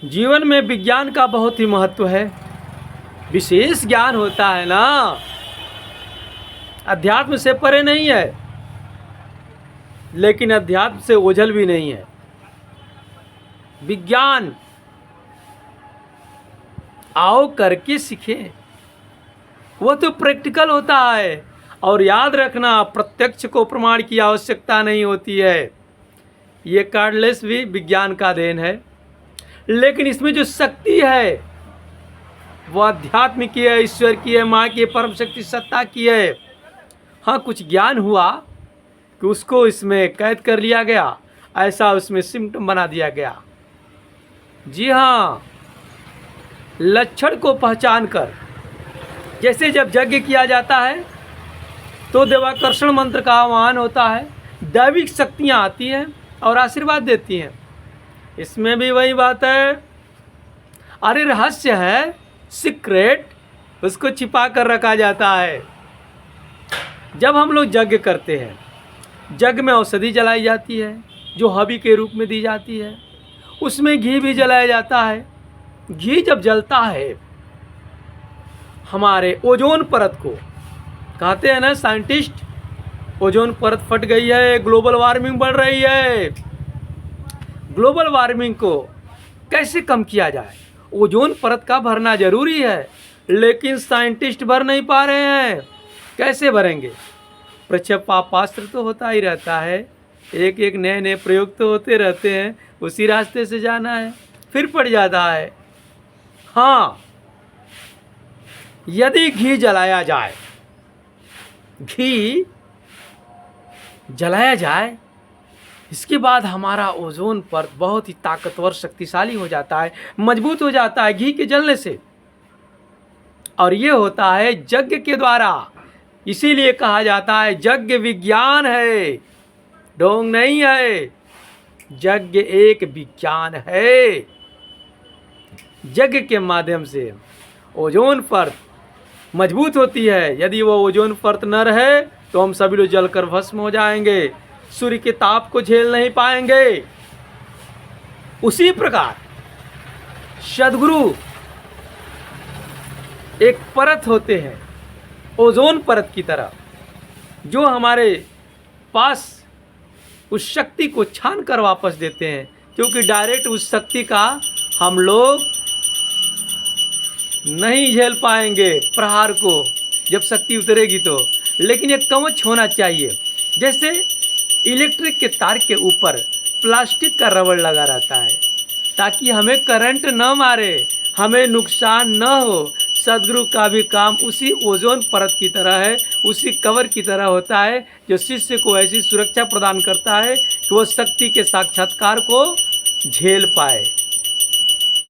जीवन में विज्ञान का बहुत ही महत्व है। विशेष ज्ञान होता है ना, अध्यात्म से परे नहीं है, लेकिन अध्यात्म से ओझल भी नहीं है। विज्ञान आओ करके सीखें, वो तो प्रैक्टिकल होता है। और याद रखना, प्रत्यक्ष को प्रमाण की आवश्यकता नहीं होती है। ये कार्डलेस भी विज्ञान का देन है, लेकिन इसमें जो शक्ति है वो अध्यात्म की है, ईश्वर की है, माँ की है, परम शक्ति सत्ता की है। हाँ, कुछ ज्ञान हुआ कि उसको इसमें कैद कर लिया गया, ऐसा उसमें सिम्टम बना दिया गया। जी हाँ, लक्षण को पहचान कर, जैसे जब यज्ञ किया जाता है तो देवाकर्षण मंत्र का आह्वान होता है, दैविक शक्तियाँ आती हैं और आशीर्वाद देती हैं। इसमें भी वही बात है। अरे रहस्य है, सीक्रेट, उसको छिपा कर रखा जाता है। जब हम लोग यज्ञ करते हैं, यज्ञ में औषधि जलाई जाती है जो हवि के रूप में दी जाती है, उसमें घी भी जलाया जाता है। घी जब जलता है, हमारे ओजोन परत को, कहते हैं ना साइंटिस्ट, ओजोन परत फट गई है, ग्लोबल वार्मिंग बढ़ रही है। ग्लोबल वार्मिंग को कैसे कम किया जाए? ओजोन परत का भरना जरूरी है, लेकिन साइंटिस्ट भर नहीं पा रहे हैं। कैसे भरेंगे? प्रक्षेपास्त्र तो होता ही रहता है, एक एक नए नए प्रयोग तो होते रहते हैं, उसी रास्ते से जाना है, फिर पड़ जाता है। हाँ, यदि घी जलाया जाए, घी जलाया जाए, इसके बाद हमारा ओजोन परत बहुत ही ताकतवर, शक्तिशाली हो जाता है, मजबूत हो जाता है घी के जलने से। और ये होता है यज्ञ के द्वारा। इसीलिए कहा जाता है यज्ञ विज्ञान है, ढोंग नहीं है। यज्ञ एक विज्ञान है। यज्ञ के माध्यम से ओजोन परत मजबूत होती है। यदि वो ओजोन परत न रहे तो हम सभी लोग जलकर भस्म हो जाएंगे, सूर्य के ताप को झेल नहीं पाएंगे। उसी प्रकार सद्गुरु एक परत होते हैं, ओजोन परत की तरह, जो हमारे पास उस शक्ति को छान कर वापस देते हैं, क्योंकि डायरेक्ट उस शक्ति का हम लोग नहीं झेल पाएंगे प्रहार को, जब शक्ति उतरेगी तो। लेकिन एक कवच होना चाहिए, जैसे इलेक्ट्रिक के तार के ऊपर प्लास्टिक का रबड़ लगा रहता है, ताकि हमें करंट न मारे, हमें नुकसान न हो। सद्गुरु का भी काम उसी ओजोन परत की तरह है, उसी कवर की तरह होता है, जो शिष्य को ऐसी सुरक्षा प्रदान करता है कि वो शक्ति के साक्षात्कार को झेल पाए।